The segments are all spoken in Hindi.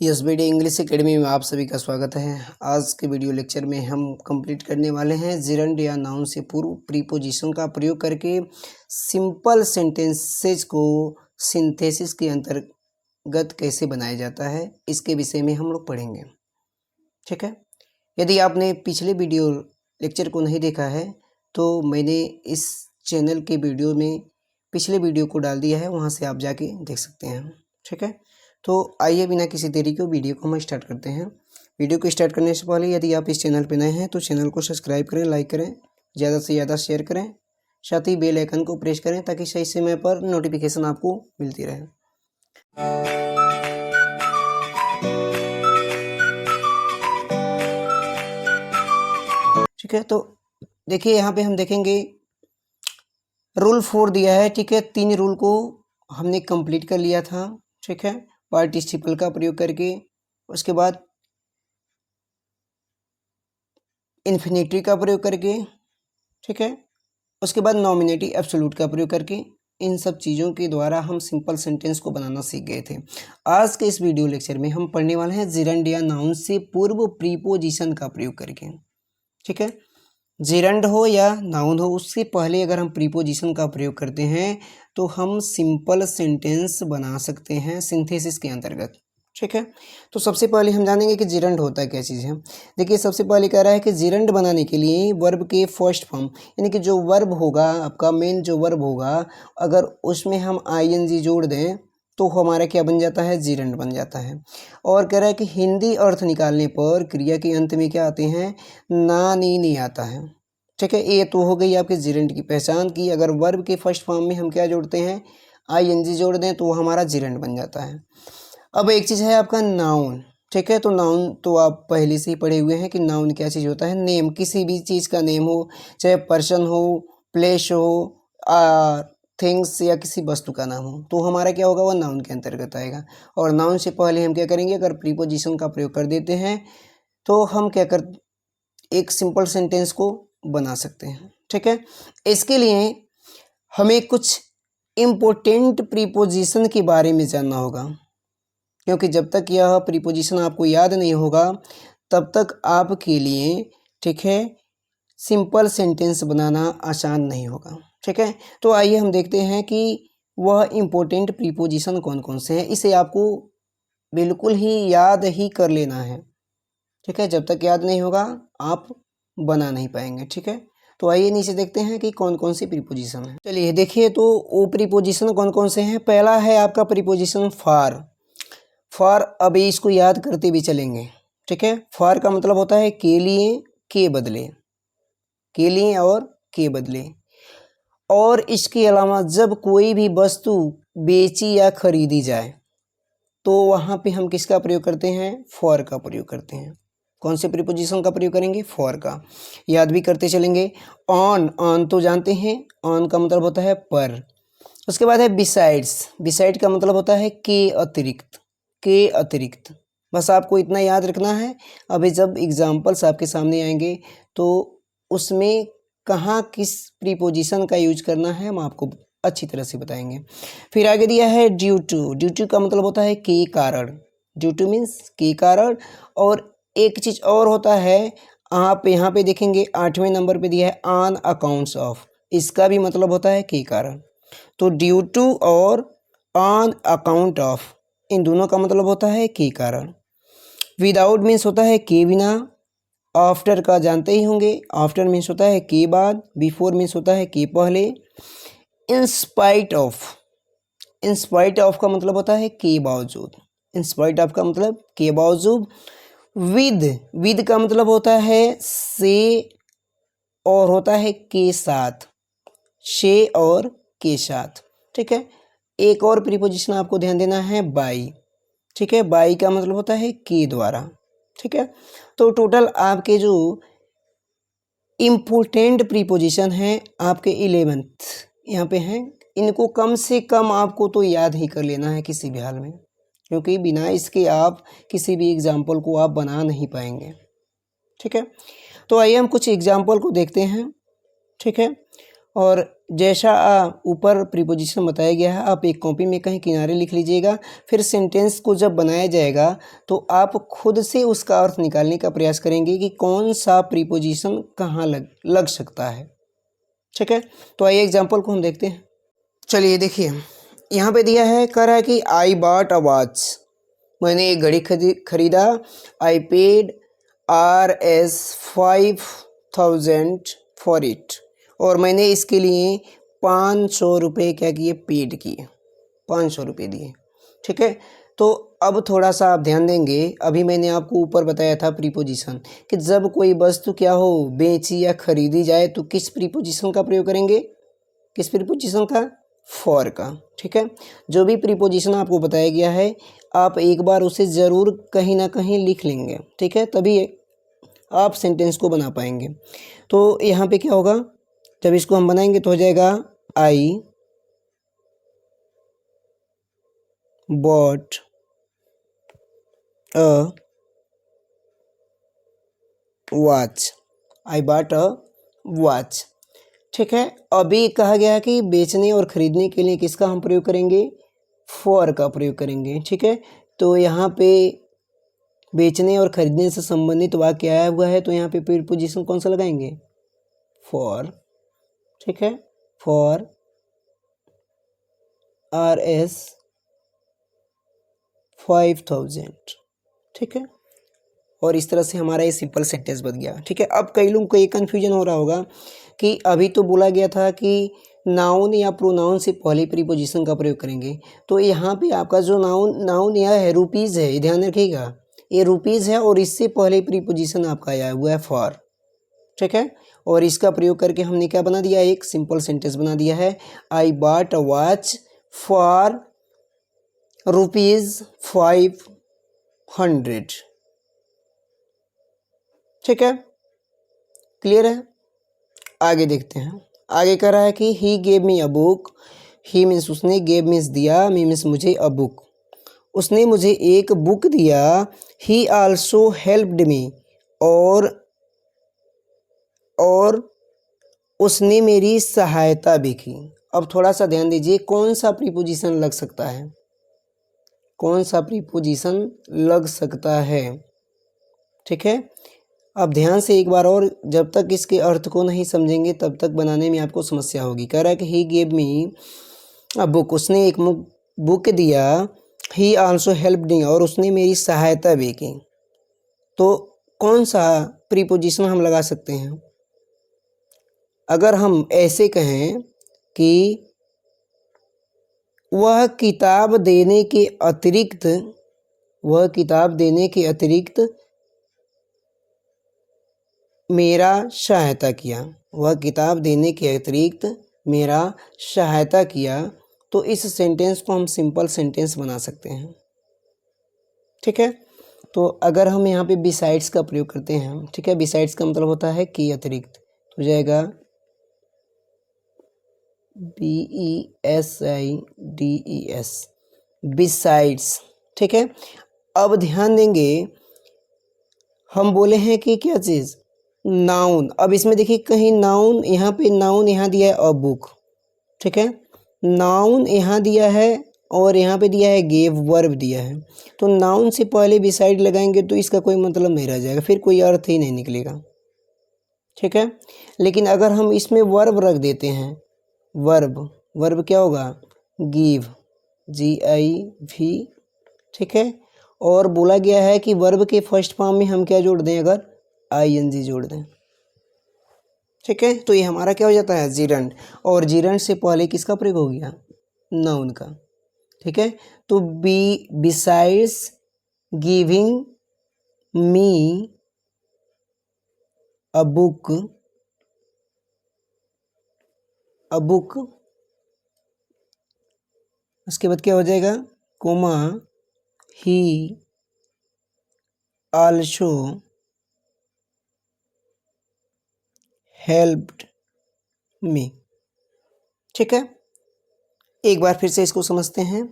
Yes B D English Academy में आप सभी का स्वागत है। आज के वीडियो लेक्चर में हम कंप्लीट करने वाले हैं जिरंड या नाउन से पूर्व प्रीपोजिशन का प्रयोग करके सिंपल सेंटेंसेस को सिंथेसिस के अंतर्गत कैसे बनाया जाता है, इसके विषय में हम लोग पढ़ेंगे। ठीक है, यदि आपने पिछले वीडियो लेक्चर को नहीं देखा है तो मैंने इस चैनल के वीडियो में पिछले वीडियो को डाल दिया है, वहाँ से आप जाके देख सकते हैं। ठीक है, तो आइए बिना किसी देरी के वीडियो को हम स्टार्ट करते हैं। वीडियो को स्टार्ट करने से पहले यदि आप इस चैनल पर नए हैं तो चैनल को सब्सक्राइब करें, लाइक करें, ज़्यादा से ज़्यादा शेयर करें, साथ ही बेल आइकन को प्रेस करें ताकि सही समय पर नोटिफिकेशन आपको मिलती रहे। ठीक है, तो देखिए यहाँ पे हम देखेंगे रूल 4 दिया है। ठीक है, 3 रूल को हमने कंप्लीट कर लिया था। ठीक है, पार्टिसिपल का प्रयोग करके, उसके बाद इन्फिनिटी का प्रयोग करके, ठीक है, उसके बाद नॉमिनेटिव एब्सोल्यूट का प्रयोग करके, इन सब चीज़ों के द्वारा हम सिंपल सेंटेंस को बनाना सीख गए थे। आज के इस वीडियो लेक्चर में हम पढ़ने वाले हैं जिरंड या नाउन से पूर्व प्रीपोजिशन का प्रयोग करके। ठीक है, जिरंड हो या नाउन हो, उससे पहले अगर हम प्रीपोजिशन का प्रयोग करते हैं तो हम सिंपल सेंटेंस बना सकते हैं सिंथेसिस के अंतर्गत। ठीक है, तो सबसे पहले हम जानेंगे कि जिरंड होता है क्या चीज़ है। देखिए सबसे पहले कह रहा है कि जिरंड बनाने के लिए वर्ब के फर्स्ट फॉर्म, यानी कि जो वर्ब होगा आपका मेन जो वर्ब होगा, अगर उसमें हम आईएनजी जोड़ दें तो हमारा क्या बन जाता है, जिरंड बन जाता है। और कह रहा है कि हिंदी अर्थ निकालने पर क्रिया के अंत में क्या आते हैं, ना नी नहीं आता है। ठीक है, ये तो हो गई आपके जिरंड की पहचान की। अगर वर्ब के फर्स्ट फॉर्म में हम क्या जोड़ते हैं, आईएनजी जोड़ दें तो हमारा जिरंड बन जाता है। अब एक चीज़ है आपका नाउन। ठीक है, तो नाउन तो आप पहले से ही पढ़े हुए हैं कि नाउन क्या चीज़ होता है, नेम, किसी भी चीज़ का नेम हो, चाहे पर्सन हो, प्लेस हो, थिंग्स या किसी वस्तु का नाम हो, तो हमारा क्या होगा, वह नाउन के अंतर्गत आएगा। और नाउन से पहले हम क्या करेंगे, अगर प्रीपोजिशन का प्रयोग कर देते हैं तो हम क्या कर एक सिंपल सेंटेंस को बना सकते हैं। ठीक है, इसके लिए हमें कुछ इम्पोर्टेंट प्रीपोजिशन के बारे में जानना होगा, क्योंकि जब तक यह प्रीपोजिशन आपको याद नहीं होगा तब तक आपके लिए, ठीक है, सिंपल सेंटेंस बनाना आसान नहीं होगा। ठीक है, तो आइए हम देखते हैं कि वह इम्पोर्टेंट प्रीपोजिशन कौन कौन से हैं। इसे आपको बिल्कुल ही याद ही कर लेना है। ठीक है, जब तक याद नहीं होगा आप बना नहीं पाएंगे। ठीक है, तो आइए नीचे देखते हैं कि कौन कौन सी प्रीपोजिशन है। चलिए देखिए, तो वो प्रीपोजिशन कौन कौन से हैं। पहला है आपका प्रीपोजिशन फॉर। फॉर, अभी इसको याद करते भी चलेंगे। ठीक है, फॉर का मतलब होता है के लिए, के बदले, के लिए और के बदले। और इसके अलावा जब कोई भी वस्तु बेची या खरीदी जाए तो वहाँ पे हम किसका प्रयोग करते हैं, फॉर का प्रयोग करते हैं। कौन से प्रीपोजिशन का प्रयोग करेंगे, फॉर का। याद भी करते चलेंगे। ऑन, ऑन तो जानते हैं, ऑन का मतलब होता है पर। उसके बाद है बिसाइड्स, बिसाइड का मतलब होता है के अतिरिक्त, के अतिरिक्त। बस आपको इतना याद रखना है। अभी जब एग्जाम्पल्स आपके सामने आएंगे तो उसमें कहाँ किस प्रीपोजिशन का यूज करना है हम आपको अच्छी तरह से बताएंगे। फिर आगे दिया है ड्यू टू। ड्यू टू का मतलब होता है के कारण, ड्यू टू मीन्स के कारण। और एक चीज़ और होता है, आप यहाँ पे देखेंगे 8वें नंबर पे दिया है ऑन अकाउंट्स ऑफ, इसका भी मतलब होता है के कारण। तो ड्यू टू और ऑन अकाउंट ऑफ, इन दोनों का मतलब होता है के कारण। विदाउट मीन्स होता है के बिना। आफ्टर का जानते ही होंगे, आफ्टर मीन्स होता है के बाद। बिफोर मीन्स होता है के पहले। In spite of, in spite of का मतलब होता है के बावजूद, इन स्पाइट ऑफ का मतलब के बावजूद। विद, विद का मतलब होता है से और होता है के साथ, से और के साथ। ठीक है, एक और प्रीपोजिशन आपको ध्यान देना है, बाई। ठीक है, बाई का मतलब होता है के द्वारा। ठीक है, तो टोटल आपके जो इम्पोर्टेंट प्रीपोजिशन हैं आपके 11th यहाँ पे हैं। इनको कम से कम आपको तो याद ही कर लेना है किसी भी हाल में, क्योंकि बिना इसके आप किसी भी एग्जाम्पल को आप बना नहीं पाएंगे। ठीक है, तो आइए हम कुछ एग्जाम्पल को देखते हैं। ठीक है, और जैसा ऊपर प्रीपोजिशन बताया गया है आप एक कॉपी में कहीं किनारे लिख लीजिएगा। फिर सेंटेंस को जब बनाया जाएगा तो आप खुद से उसका अर्थ निकालने का प्रयास करेंगे कि कौन सा प्रीपोजिशन कहाँ लग सकता है। ठीक है, तो आइए एग्जाम्पल को हम देखते हैं। चलिए देखिए, यहाँ पे दिया है, कह रहा है कि आई बॉट अ वॉच, मैंने एक घड़ी खरीदा। I paid Rs 5,000 for it, और मैंने इसके लिए 500 रुपये क्या किए, पेड किए, 500 रुपये दिए। ठीक है, तो अब थोड़ा सा आप ध्यान देंगे, अभी मैंने आपको ऊपर बताया था प्रीपोजिशन कि जब कोई वस्तु क्या हो, बेची या खरीदी जाए तो किस प्रीपोजिशन का प्रयोग करेंगे, किस प्रीपोजिशन का, फॉर का। ठीक है, जो भी प्रीपोजिशन आपको बताया गया है आप एक बार उसे ज़रूर कहीं ना कहीं लिख लेंगे। ठीक है, तभी आप सेंटेंस को बना पाएंगे। तो यहाँ पे क्या होगा, जब इसको हम बनाएंगे तो हो जाएगा I bought a watch, I bought a watch. ठीक है, अभी कहा गया है कि बेचने और ख़रीदने के लिए किसका हम प्रयोग करेंगे, फॉर का प्रयोग करेंगे। ठीक है, तो यहाँ पे बेचने और ख़रीदने से संबंधित वाक्य आया हुआ है तो यहाँ पे प्रीपोजिशन कौन सा लगाएंगे, फॉर। ठीक है, फॉर Rs 5,000। ठीक है, और इस तरह से हमारा ये सिंपल सेंटेंस बन गया। ठीक है, अब कई लोगों को ये कन्फ्यूजन हो रहा होगा कि अभी तो बोला गया था कि नाउन या प्रोनाउन से पहले प्रीपोजिशन का प्रयोग करेंगे, तो यहाँ पे आपका जो नाउन यह है रुपीज़ है, ध्यान रखिएगा, ये रुपीज़ है और इससे पहले प्रीपोजिशन आपका आया हुआ है फॉर। ठीक है, और इसका प्रयोग करके हमने क्या बना दिया, एक सिंपल सेंटेंस बना दिया है, I bought a watch for ₹500। ठीक है, क्लियर है। आगे देखते हैं, आगे कह रहा है कि he gave me a book, he means उसने, गेव मीन्स दिया, मी मीन्स मुझे, अ बुक उसने मुझे एक बुक दिया, ही आल्सो हेल्प्ड मी, और उसने मेरी सहायता भी की। अब थोड़ा सा ध्यान दीजिए, कौन सा प्रीपोजिशन लग सकता है, कौन सा प्रीपोजिशन लग सकता है। ठीक है, अब ध्यान से एक बार और, जब तक इसके अर्थ को नहीं समझेंगे तब तक बनाने में आपको समस्या होगी। कह रहा है कि he gave me a book, उसने एक बुक दिया, ही आल्सो हेल्प्ड मी, और उसने मेरी सहायता भी की। तो कौन सा प्रीपोजिशन हम लगा सकते हैं, अगर हम ऐसे कहें कि वह किताब देने के अतिरिक्त, वह किताब देने के अतिरिक्त मेरा सहायता किया, वह किताब देने के अतिरिक्त मेरा सहायता किया, तो इस सेंटेंस को हम सिंपल सेंटेंस बना सकते हैं। ठीक है, तो अगर हम यहाँ पे बिसाइड्स का प्रयोग करते हैं, ठीक है, बिसाइड्स का मतलब होता है कि अतिरिक्त, तो हो जाएगा BESIDES, बिसाइड्स। ठीक है, अब ध्यान देंगे, हम बोले हैं कि क्या चीज़, नाउन। अब इसमें देखिए कहीं नाउन, यहाँ पे नाउन यहाँ दिया है अ बुक। ठीक है, नाउन यहाँ दिया है और यहाँ पे दिया है गेव, वर्ब दिया है, तो नाउन से पहले बिसाइड लगाएंगे तो इसका कोई मतलब नहीं रह जाएगा, फिर कोई अर्थ ही नहीं निकलेगा। ठीक है, लेकिन अगर हम इसमें वर्ब रख देते हैं, वर्ब क्या होगा, गिव, GIV। ठीक है, और बोला गया है कि वर्ब के फर्स्ट फॉर्म में हम क्या जोड़ दें, अगर ING जोड़ दें। ठीक है, तो ये हमारा क्या हो जाता है, जिरंड, और जिरंड से पहले किसका प्रयोग हो गया, नाउन का। ठीक है, तो besides giving me a book, उसके बाद क्या हो जाएगा, comma, he also helped me. ठीक है, एक बार फिर से इसको समझते हैं।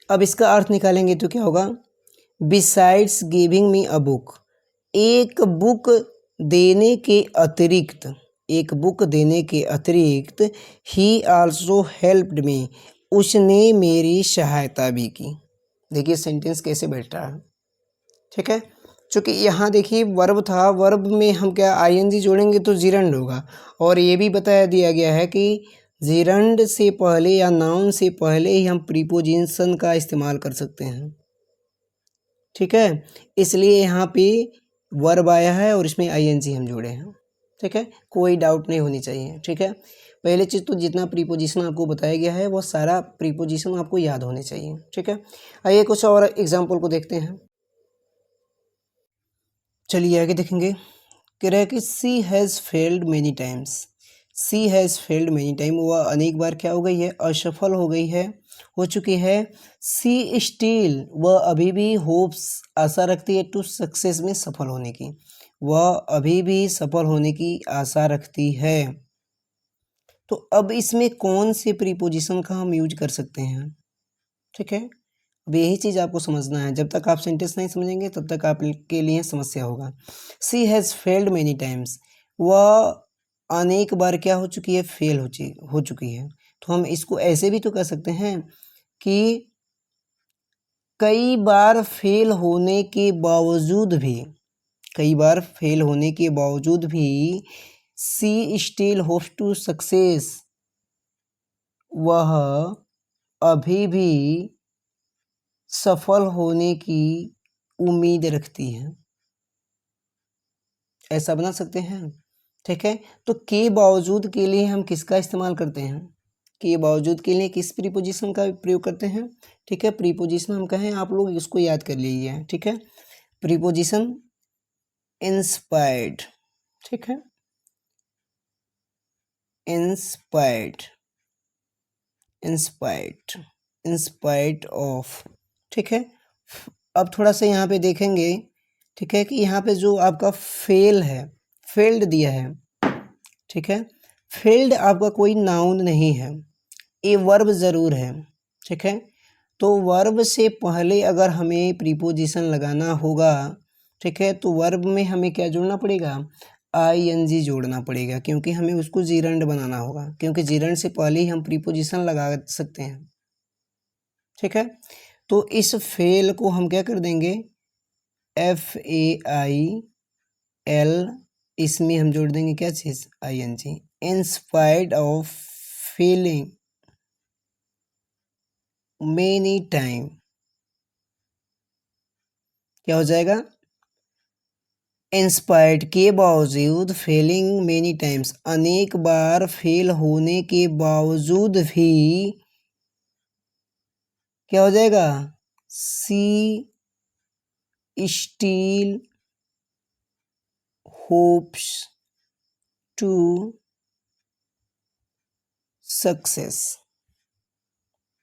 अब इसका अर्थ निकालेंगे तो क्या होगा, besides giving me a book, एक बुक देने के अतिरिक्त, एक बुक देने के अतिरिक्त ही आल्सो हेल्प्ड मी, उसने मेरी सहायता भी की। देखिए सेंटेंस कैसे बैठ रहा है, ठीक है। चूँकि यहाँ देखिए वर्ब था, वर्ब में हम क्या आईएनजी जोड़ेंगे तो जीरंड होगा, और ये भी बताया दिया गया है कि जीरंड से पहले या नाउन से पहले ही हम प्रीपोजिशन का इस्तेमाल कर सकते हैं, ठीक है। इसलिए यहाँ पे वर्ब आया है और इसमें आईएनजी हम जोड़े हैं, ठीक है। कोई डाउट नहीं होनी चाहिए, ठीक है। पहले चीज़ तो जितना प्रीपोजिशन आपको बताया गया है वो सारा प्रीपोजिशन आपको याद होने चाहिए, ठीक है। आइए कुछ और एग्जाम्पल को देखते हैं। चलिए आगे देखेंगे। कह रहा है कि she has failed many times, she has failed many time, वह अनेक बार क्या हो गई है, असफल हो गई है, हो चुकी है। सी स्टिल, वह अभी भी होप्स, आशा रखती है, टू सक्सेस में सफल होने की, वह अभी भी सफल होने की आशा रखती है। तो अब इसमें कौन से प्रीपोजिशन का हम यूज कर सकते हैं, ठीक है। अब यही चीज़ आपको समझना है, जब तक आप सेंटेंस नहीं समझेंगे तब तक आपके लिए समस्या होगा। सी हैज़ फेल्ड मैनी टाइम्स, वह अनेक बार क्या हो चुकी है, फेल हो चुकी है। तो हम इसको ऐसे भी तो कह सकते हैं कि कई बार फेल होने के बावजूद भी, कई बार फेल होने के बावजूद भी सी स्टिल होप्स टू सक्सेस, वह अभी भी सफल होने की उम्मीद रखती है, ऐसा बना सकते हैं, ठीक है। तो के बावजूद के लिए हम किसका इस्तेमाल करते हैं, के बावजूद के लिए किस प्रीपोजिशन का प्रयोग करते हैं, ठीक है। प्रीपोजिशन हम कहें, आप लोग इसको याद कर लीजिए, ठीक है। प्रीपोजिशन इंस्पायर्ड, ठीक है, इंस्पायर्ड, इंस्पायर्ड, इंस्पायर्ड ऑफ, ठीक है। अब थोड़ा सा यहाँ पे देखेंगे, ठीक है, कि यहाँ पे जो आपका फेल है, फेल्ड दिया है, ठीक है। फेल्ड आपका कोई नाउन नहीं है, ये वर्ब ज़रूर है, ठीक है। तो वर्ब से पहले अगर हमें प्रीपोजिशन लगाना होगा, ठीक है, तो वर्ब में हमें क्या जोड़ना पड़ेगा, आईएनजी जोड़ना पड़ेगा, क्योंकि हमें उसको जीरंड बनाना होगा, क्योंकि जीरंड से पहले ही हम प्रीपोजिशन लगा सकते हैं, ठीक है। तो इस फेल को हम क्या कर देंगे, FAIL, इसमें हम जोड़ देंगे क्या चीज़, ING, inspired of feeling many time, क्या हो जाएगा, इंस्पायर्ड के बावजूद, फेलिंग मेनी टाइम्स, अनेक बार फेल होने के बावजूद भी क्या हो जाएगा, सी स्टिल होप्स टू सक्सेस,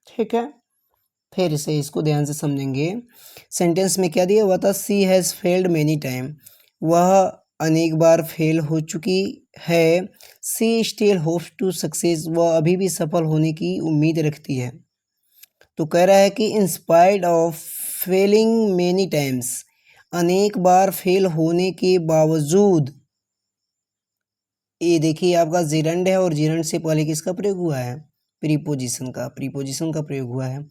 ठीक है। फिर से इसको ध्यान से समझेंगे। सेंटेंस में क्या दिया हुआ था, सी हैज़ फेल्ड मैनी टाइम, वह अनेक बार फेल हो चुकी है। सी स्टिल होप्स टू सक्सेस, वह अभी भी सफल होने की उम्मीद रखती है। तो कह रहा है कि inspired of Fehling many times, अनेक बार फेल होने के बावजूद, ये देखिए आपका जीरंड है, और जीरंड से पहले किसका प्रयोग हुआ है, प्रीपोजिशन का, प्रीपोजिशन का प्रयोग हुआ है।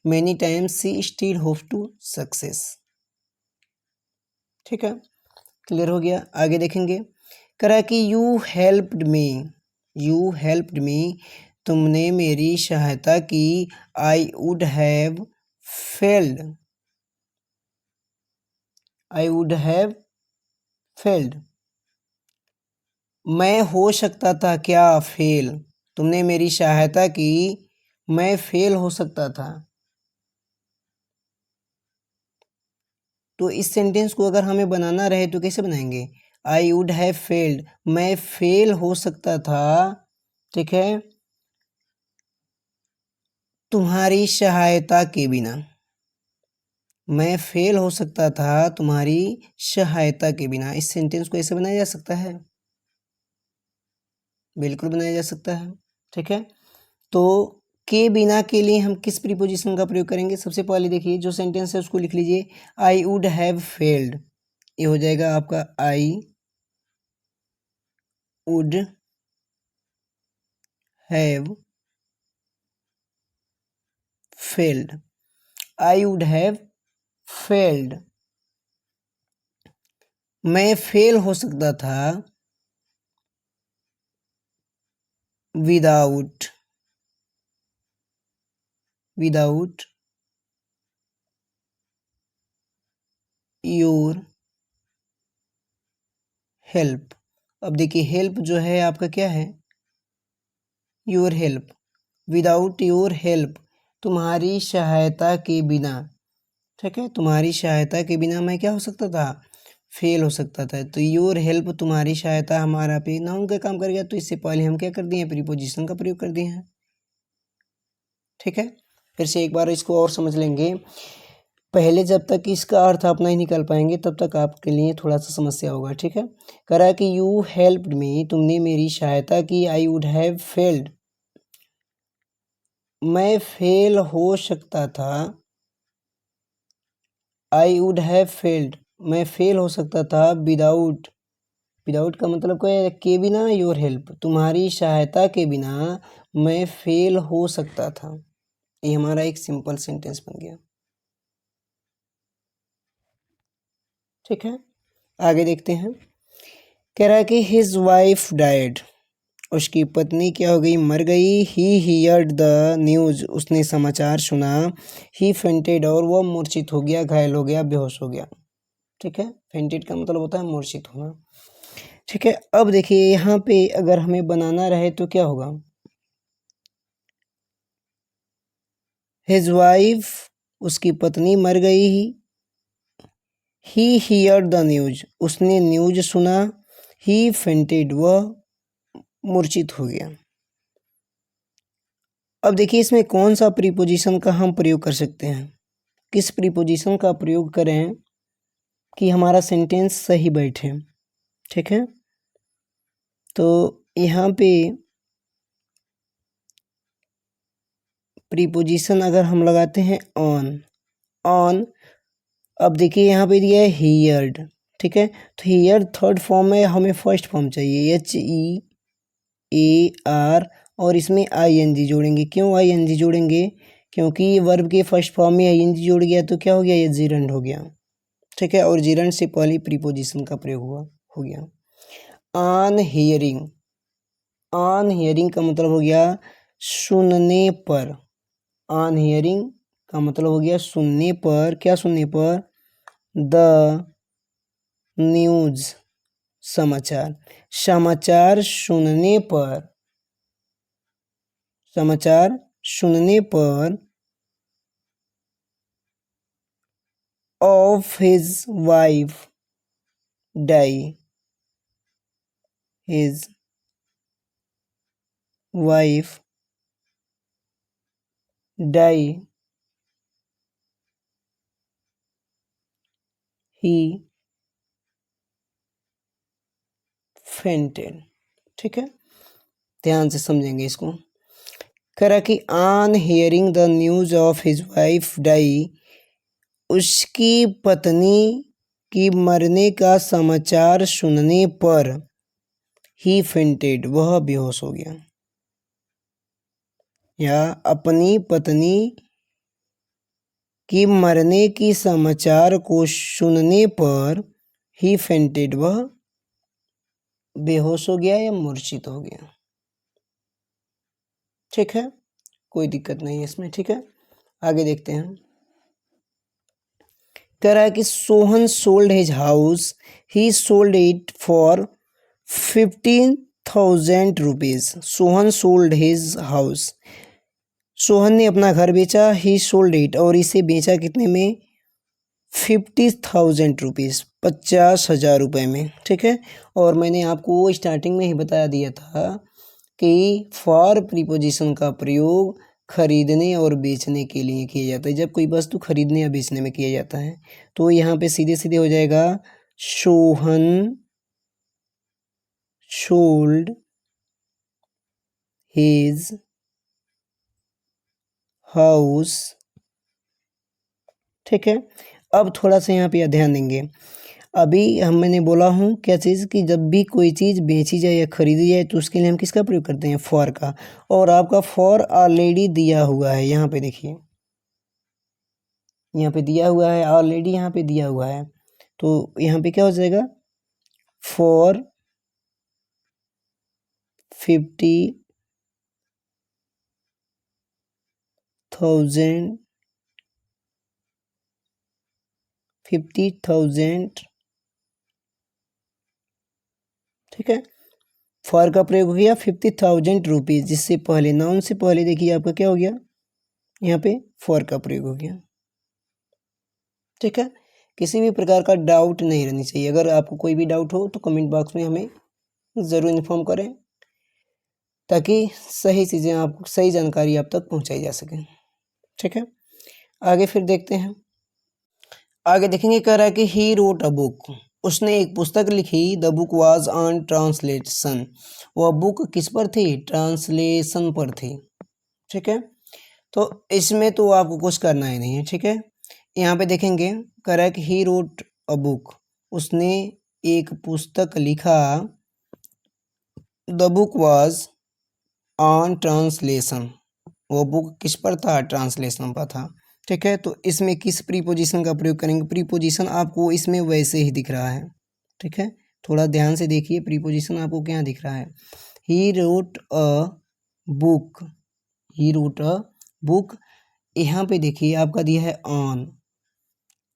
Many times she still hope to success, ठीक है, क्लियर हो गया। आगे देखेंगे, कह रहा है कि you helped me, you helped me, तुमने मेरी सहायता की। I would have failed, I would have failed, मैं हो सकता था क्या फेल, तुमने मेरी सहायता की, मैं फेल हो सकता था। तो इस सेंटेंस को अगर हमें बनाना रहे तो कैसे बनाएंगे, आई वुड हैव फेल्ड, मैं फेल हो सकता था, ठीक है, तुम्हारी सहायता के बिना, मैं फेल हो सकता था तुम्हारी सहायता के बिना। इस सेंटेंस को ऐसे बनाया जा सकता है, बिल्कुल बनाया जा सकता है, ठीक है। तो के बिना के लिए हम किस प्रीपोजिशन का प्रयोग करेंगे, सबसे पहले देखिए जो सेंटेंस है उसको लिख लीजिए, आई वुड हैव फेल्ड, ये हो जाएगा आपका I would have failed, I would have failed, मैं फेल हो सकता था विदाउट योर हेल्प। अब देखिए हेल्प जो है आपका क्या है, your help, without your help, तुम्हारी सहायता के बिना, ठीक है, तुम्हारी सहायता के बिना मैं क्या हो सकता था, फेल हो सकता था। तो योर हेल्प, तुम्हारी सहायता, हमारा पे नाउन का काम कर गया, तो इससे पहले हम क्या कर दिए हैं, प्रीपोजिशन का प्रयोग कर दिए हैं। ठीक है, फिर से एक बार इसको और समझ लेंगे। पहले जब तक इसका अर्थ आप नहीं निकाल पाएंगे तब तक आपके लिए थोड़ा सा समस्या होगा। ठीक है, करा कि यू हेल्प्ड मी, तुमने मेरी सहायता की, आई वुड हैव फेल्ड, मैं फेल हो सकता था, आई वुड हैव फेल्ड, मैं फेल हो सकता था विदाउट का मतलब क्या है, के बिना, योर हेल्प, तुम्हारी सहायता के बिना मैं फेल हो सकता था। ये हमारा एक सिंपल सेंटेंस बन गया। ठीक है, आगे देखते हैं। कह रहा है कि हिज वाइफ डाइड, उसकी पत्नी क्या हो गई, मर गई। ही हियर्ड द न्यूज, उसने समाचार सुना। ही फेंटेड, और वो मूर्छित हो गया, घायल हो गया, बेहोश हो गया। ठीक है, फेंटेड का मतलब होता है मूर्छित होना। ठीक है, अब देखिए यहाँ पे अगर हमें बनाना रहे तो क्या होगा, हिज वाइफ, उसकी पत्नी मर गई। ही हियर्ड द न्यूज, उसने न्यूज सुना। ही फेंटेड, वह मूर्छित हो गया। अब देखिए इसमें कौन सा प्रीपोजिशन का हम प्रयोग कर सकते हैं, किस प्रीपोजिशन का प्रयोग करें कि हमारा सेंटेंस सही बैठे। ठीक है, तो यहाँ पे प्रीपोजिशन अगर हम लगाते हैं ऑन, अब देखिए यहाँ पे दिया है हियर्ड। ठीक है, तो हियर थर्ड फॉर्म में हमें फर्स्ट फॉर्म चाहिए, HEAR, और इसमें ING जोड़ेंगे। क्यों ING जोड़ेंगे, क्योंकि वर्ब के फर्स्ट फॉर्म में ING जोड़ गया तो क्या हो गया, ये जीरंड हो गया। ठीक है, और जीरंड से पहले प्रीपोजिशन का प्रयोग हो गया। ऑन हियरिंग, ऑन हियरिंग का मतलब हो गया सुनने पर, ऑन हियरिंग का मतलब हो गया सुनने पर, क्या सुनने पर, द न्यूज, समाचार, समाचार सुनने पर, समाचार सुनने पर, of his wife die, his wife die, he fainted. ठीक है, ध्यान से समझेंगे इसको। करा कि on hearing the news of his wife die, उसकी पत्नी की मरने का समाचार सुनने पर, ही फेंटेड, वह बेहोश हो गया, या अपनी पत्नी की मरने की समाचार को सुनने पर ही फेंटेड, वह बेहोश हो गया या मूर्छित हो गया। ठीक है, कोई दिक्कत नहीं है इसमें। ठीक है, आगे देखते हैं। कह रहा है कि Sohan sold his house, he sold it for 15,000 rupees. Sohan sold his house, Sohan ने अपना घर बेचा, ही सोल्ड इट, और इसे बेचा कितने में, 50,000 रुपीज़, 50,000 रुपये में। ठीक है, और मैंने आपको स्टार्टिंग में ही बता दिया था कि फॉर प्रीपोजिशन का प्रयोग खरीदने और बेचने के लिए किया जाता है। जब कोई वस्तु खरीदने या बेचने में किया जाता है तो यहाँ पे सीधे सीधे हो जाएगा, सोहन सोल्ड हिज हाउस। ठीक है, अब थोड़ा सा यहाँ पे ध्यान देंगे। अभी मैंने बोला हूँ क्या चीज़ कि जब भी कोई चीज़ बेची जाए या खरीदी जाए तो उसके लिए हम किसका प्रयोग करते हैं, फॉर का। और आपका फॉर ऑलरेडी दिया हुआ है, यहाँ पे देखिए, यहाँ पे दिया हुआ है ऑलरेडी, यहाँ पे दिया हुआ है, तो यहाँ पे क्या हो जाएगा, फॉर 50,000 ठीक है। फॉर का प्रयोग हो गया 50,000 रुपीज़, जिससे पहले नाउन से पहले देखिए आपका क्या हो गया, यहाँ पे फॉर का प्रयोग हो गया। ठीक है, किसी भी प्रकार का डाउट नहीं रहनी चाहिए। अगर आपको कोई भी डाउट हो तो कमेंट बॉक्स में हमें ज़रूर इन्फॉर्म करें, ताकि सही चीज़ें आपको, सही जानकारी आप तक पहुंचाई जा सके। ठीक है, आगे फिर देखते हैं। आगे देखेंगे, कह रहा है कि ही रोट अ बुक, उसने एक पुस्तक लिखी। The book was on translation, वह बुक किस पर थी, ट्रांसलेशन पर थी। ठीक है, तो इसमें तो आपको कुछ करना ही नहीं है। ठीक है, यहाँ पे देखेंगे, कह रहा है कि ही रोट अ बुक, उसने एक पुस्तक लिखा। The book was on translation, वो बुक किस पर था, ट्रांसलेशन पर था। ठीक है, तो इसमें किस प्रीपोजिशन का प्रयोग करेंगे, प्रीपोजिशन आपको इसमें वैसे ही दिख रहा है। ठीक है, थोड़ा ध्यान से देखिए, प्रीपोजिशन आपको क्या दिख रहा है, he wrote a book, he wrote a book, यहाँ पे देखिए आपका दिया है ऑन,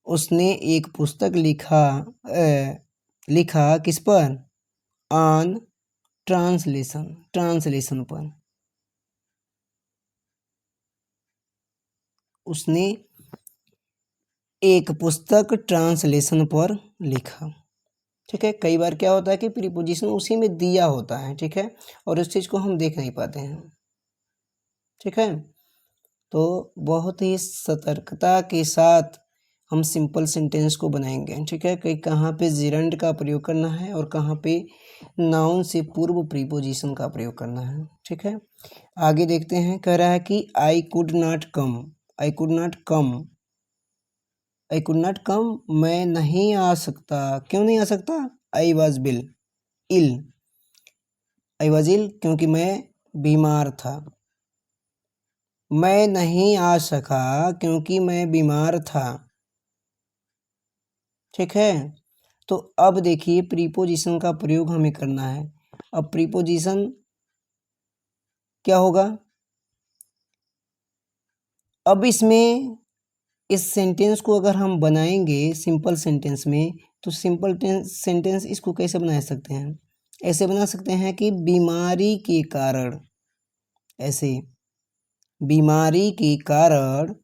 उसने एक पुस्तक लिखा, लिखा किस पर, ऑन ट्रांसलेशन, ट्रांसलेशन पर, उसने एक पुस्तक ट्रांसलेशन पर लिखा। ठीक है, कई बार क्या होता है कि प्रीपोजिशन उसी में दिया होता है। ठीक है, और उस चीज़ को हम देख नहीं पाते हैं। ठीक है, तो बहुत ही सतर्कता के साथ हम सिंपल सेंटेंस को बनाएंगे। ठीक है, कि कहाँ पे जिरंड का प्रयोग करना है और कहाँ पे नाउन से पूर्व प्रीपोजिशन का प्रयोग करना है। ठीक है, आगे देखते हैं। कह रहा है कि I could not come, I could not come, I could not come, मैं नहीं आ सकता। क्यों नहीं आ सकता, I was bill ill, I was ill, क्योंकि मैं बीमार था। मैं नहीं आ सका क्योंकि मैं बीमार था। ठीक है, तो अब देखिए प्रीपोजिशन का प्रयोग हमें करना है। अब प्रीपोजिशन क्या होगा, अब इसमें इस सेंटेंस को अगर हम बनाएंगे सिंपल सेंटेंस में, तो सिंपल सेंटेंस इसको कैसे बना सकते हैं, ऐसे बना सकते हैं कि बीमारी के कारण, ऐसे, बीमारी के कारण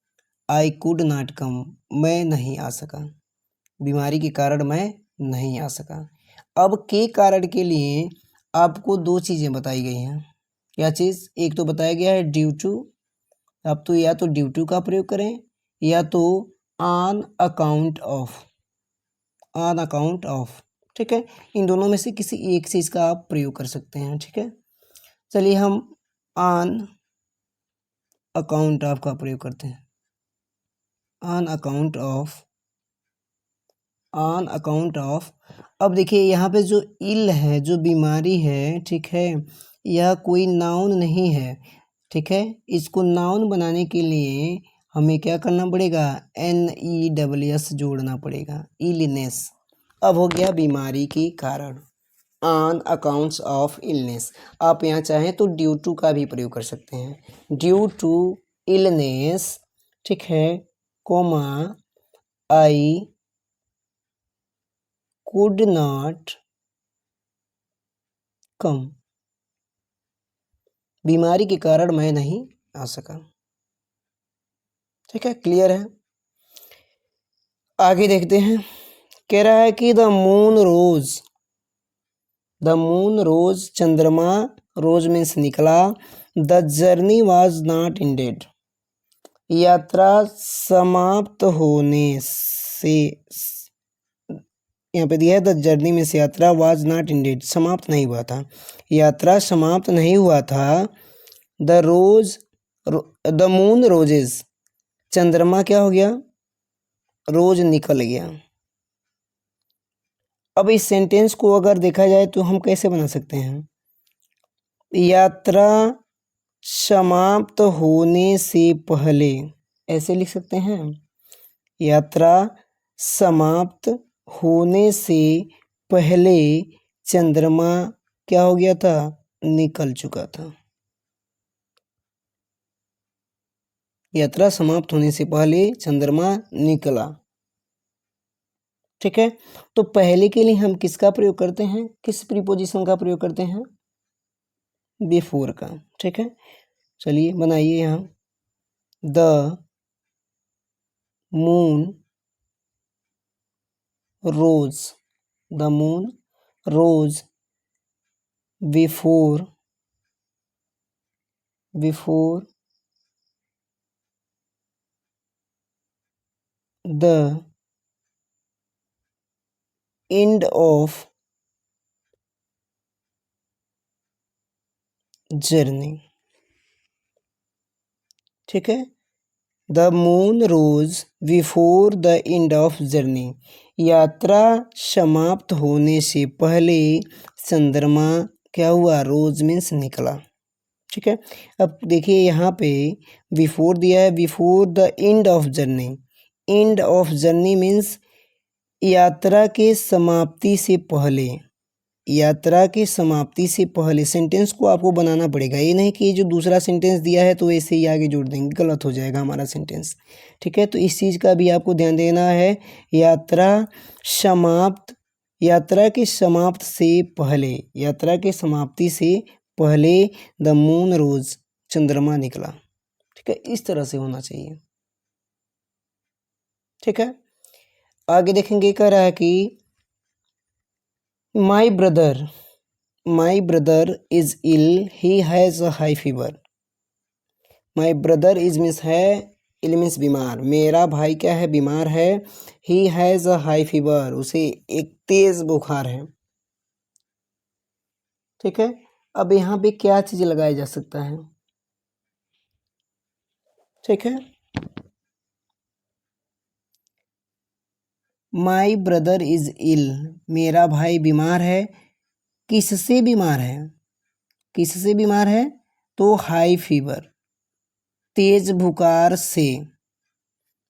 आई कुड नॉट कम, मैं नहीं आ सका, बीमारी के कारण मैं नहीं आ सका। अब के कारण के लिए आपको दो चीज़ें बताई गई हैं। क्या चीज़, एक तो बताया गया है ड्यू टू, आप तो या तो ड्यू टू का प्रयोग करें या तो on account of, on account of. ठीक है, इन दोनों में से किसी एक चीज़ का आप प्रयोग कर सकते हैं। ठीक है, चलिए हम ऑन अकाउंट ऑफ का प्रयोग करते हैं। On account of, on account of. अब देखिए यहाँ पे जो इल है, जो बीमारी है, ठीक है, यह कोई नाउन नहीं है। ठीक है, इसको नाउन बनाने के लिए हमें क्या करना पड़ेगा, NESS जोड़ना पड़ेगा, इलनेस। अब हो गया बीमारी के कारण, ऑन अकाउंट्स ऑफ इलनेस। आप यहाँ चाहें तो ड्यू टू का भी प्रयोग कर सकते हैं, ड्यू टू इलनेस। ठीक है, comma I could not come, बीमारी के कारण मैं नहीं आ सका। ठीक है, क्लियर है। आगे देखते हैं, कह रहा है कि the moon rose, the moon rose, चंद्रमा रोज मीन्स निकला। The journey was not ended, यात्रा समाप्त होने से, यहाँ पे दिया है द जर्नी मीन्स यात्रा, वाज नॉट एंडेड, समाप्त नहीं हुआ था, यात्रा समाप्त नहीं हुआ था। The rose, the moon roses, चंद्रमा क्या हो गया, रोज निकल गया। अब इस सेंटेंस को अगर देखा जाए तो हम कैसे बना सकते हैं? यात्रा समाप्त होने से पहले, ऐसे लिख सकते हैं। यात्रा समाप्त होने से पहले चंद्रमा क्या हो गया था? निकल चुका था। यात्रा समाप्त होने से पहले चंद्रमा निकला। ठीक है, तो पहले के लिए हम किसका प्रयोग करते हैं? किस प्रीपोजिशन का प्रयोग करते हैं? बिफोर का। ठीक है, चलिए बनाइए यहाँ। The moon rose, the moon rose before the end of journey. ठीक है, the moon rose before the end of journey. यात्रा समाप्त होने से पहले चंद्रमा क्या हुआ? रोज मीन्स निकला। ठीक है, अब देखिए यहाँ पे बिफोर दिया है, before the end of journey. And of journey means यात्रा के समाप्ति से पहले। यात्रा की समाप्ति से पहले सेंटेंस को आपको बनाना पड़ेगा, ये नहीं कि जो दूसरा सेंटेंस दिया है तो ऐसे ही आगे जोड़ देंगे, गलत हो जाएगा हमारा सेंटेंस। ठीक है, तो इस चीज़ का भी आपको ध्यान देना है। यात्रा के समाप्त से पहले, यात्रा के समाप्ति से पहले द मून रोज, चंद्रमा निकला। ठीक है, इस तरह से होना चाहिए। ठीक है, आगे देखेंगे, कह रहा है कि My brother is ill. He has a high fever. My brother is means है, ill मीन्स बीमार। मेरा भाई क्या है? बीमार है। He has a high fever. उसे एक तेज बुखार है। ठीक है, अब यहाँ पे क्या चीज लगाया जा सकता है? ठीक है, My brother is ill. मेरा भाई बीमार है। किससे बीमार है? किससे बीमार है? तो हाई फीवर, तेज बुखार से।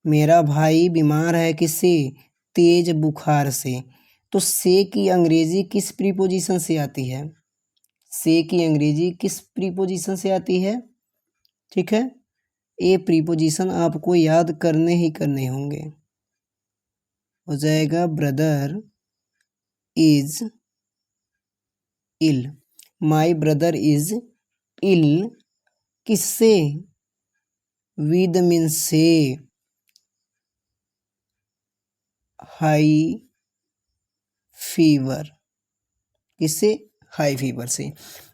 मेरा भाई बीमार है किससे? तेज बुखार से। तो से की अंग्रेजी किस प्रीपोजिशन से आती है? से की अंग्रेजी किस प्रीपोजिशन से आती है? ठीक है, ये प्रीपोजिशन आपको याद करने ही करने होंगे। हो जाएगा brother is ill. My brother is ill किससे? विद मीन्स से, हाई फीवर। किससे? हाई फीवर से।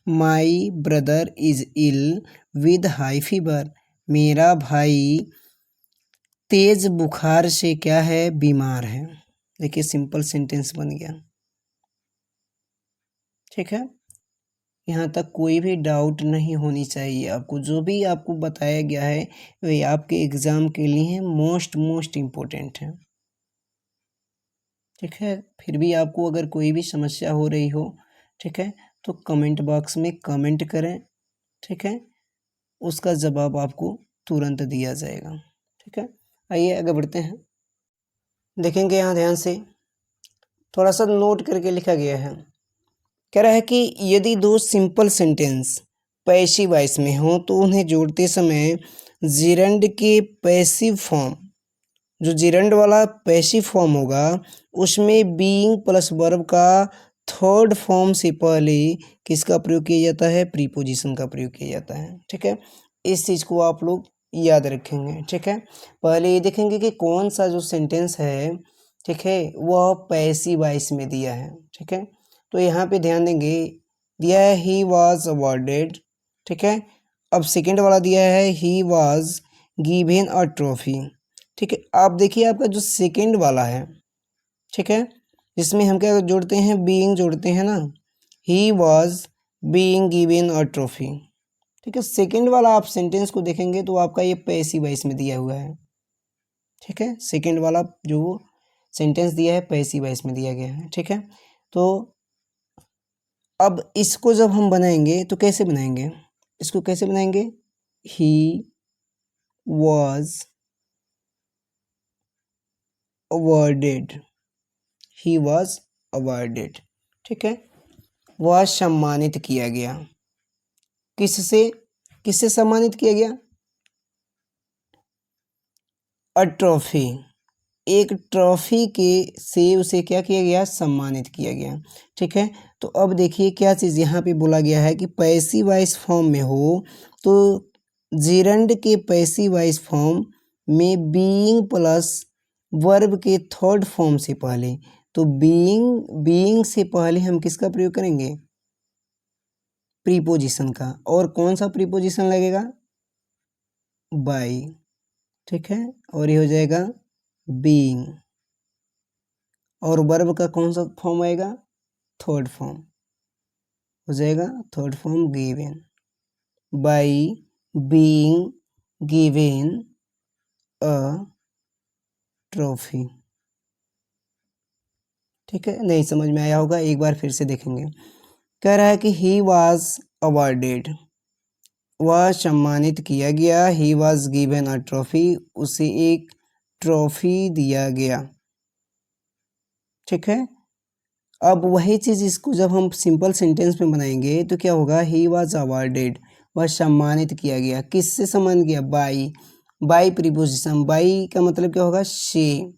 My brother is ill with high fever. मेरा भाई तेज बुखार से क्या है? बीमार है। देखिए सिंपल सेंटेंस बन गया। ठीक है, यहाँ तक कोई भी डाउट नहीं होनी चाहिए आपको। जो भी आपको बताया गया है वही आपके एग्जाम के लिए मोस्ट इम्पोर्टेंट है। ठीक है, फिर भी आपको अगर कोई भी समस्या हो रही हो, ठीक है, तो कमेंट बॉक्स में कमेंट करें। ठीक है, उसका जवाब आपको तुरंत दिया जाएगा। ठीक है, आइए आगे बढ़ते हैं। देखेंगे यहाँ ध्यान से, थोड़ा सा नोट करके लिखा गया है। कह रहा है कि यदि दो सिंपल सेंटेंस पैसिव वॉइस में हो तो उन्हें जोड़ते समय जिरंड के पैसिव फॉर्म, जो जिरंड वाला पैसिव फॉर्म होगा उसमें बीइंग प्लस वर्ब का थर्ड फॉर्म से पहले किसका प्रयोग किया जाता है? प्रीपोजिशन का प्रयोग किया जाता है। ठीक है, इस चीज़ को आप लोग याद रखेंगे। ठीक है, पहले ये देखेंगे कि कौन सा जो सेंटेंस है, ठीक है, वह पैसिव वॉइस में दिया है। ठीक है, तो यहाँ पे ध्यान देंगे, दिया है ही वॉज अवॉर्डेड। ठीक है, अब सेकेंड वाला दिया है he was given a trophy. ठीक है, आप देखिए आपका जो सेकेंड वाला है, ठीक है, जिसमें हम क्या जोड़ते हैं? बीइंग जोड़ते हैं ना। He was being given a trophy. ठीक है, सेकेंड वाला आप सेंटेंस को देखेंगे तो आपका ये पैसिव वॉइस में दिया हुआ है। ठीक है, सेकेंड वाला जो सेंटेंस दिया है, पैसिव वॉइस में दिया गया है, ठीक है। तो अब इसको जब हम बनाएंगे तो कैसे बनाएंगे, इसको कैसे बनाएंगे, he was awarded, he was awarded, ठीक है। वह सम्मानित किया गया, किससे, किससे सम्मानित किया गया, अ ट्रॉफी, एक ट्रॉफी के से उसे क्या किया गया, सम्मानित किया गया, ठीक है। तो अब देखिए क्या चीज़ यहाँ पे बोला गया है कि पैसिव वॉइस फॉर्म में हो तो जेरंड के पैसिव वॉइस फॉर्म में बीइंग प्लस वर्ब के थर्ड फॉर्म से पहले, तो बीइंग से पहले हम किसका प्रयोग करेंगे, प्रीपोजिशन का, और कौन सा प्रीपोजिशन लगेगा, बाई, ठीक है। और ये हो जाएगा बीइंग, और वर्ब का कौन सा फॉर्म आएगा, थर्ड फॉर्म हो जाएगा, third form given, by being given a trophy, ठीक है। नहीं समझ में आया होगा, एक बार फिर से देखेंगे। कह रहा है कि ही वॉज अवॉर्डेड, वह सम्मानित किया गया, he was given a trophy, उसे एक ट्रॉफी दिया गया, ठीक है। अब वही चीज़ इसको जब हम सिंपल सेंटेंस में बनाएंगे तो क्या होगा, ही वॉज अवॉर्डेड, वह सम्मानित किया गया, किससे सम्मानित किया, बाई प्रीपोजिशन, बाई का मतलब क्या होगा, से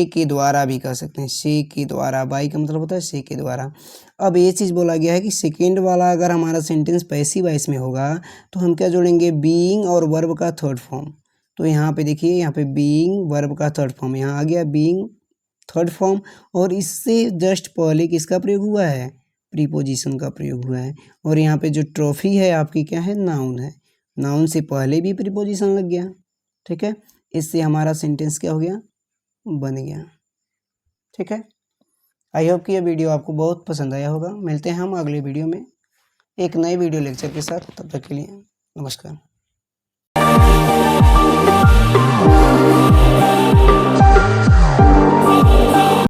के द्वारा भी कह सकते हैं, से के द्वारा, बाई का मतलब होता है से के द्वारा। अब ये चीज़ बोला गया है कि सेकेंड वाला अगर हमारा सेंटेंस पैसिव वॉइस में होगा तो हम क्या जोड़ेंगे, बीइंग और वर्ब का थर्ड फॉर्म। तो यहाँ पे देखिए, यहाँ पे बीइंग वर्ब का थर्ड फॉर्म, यहाँ आ गया बीइंग थर्ड फॉर्म, और इससे जस्ट पहले किसका प्रयोग हुआ है, प्रीपोजिशन का प्रयोग हुआ है। और यहाँ पे जो ट्रॉफी है आपकी क्या है, नाउन है, नाउन से पहले भी प्रीपोजिशन लग गया, ठीक है। इससे हमारा सेंटेंस क्या हो गया, बन गया, ठीक है। आई होप कि यह वीडियो आपको बहुत पसंद आया होगा। मिलते हैं हम अगले वीडियो में एक नए वीडियो लेक्चर के साथ, तब तक के लिए नमस्कार।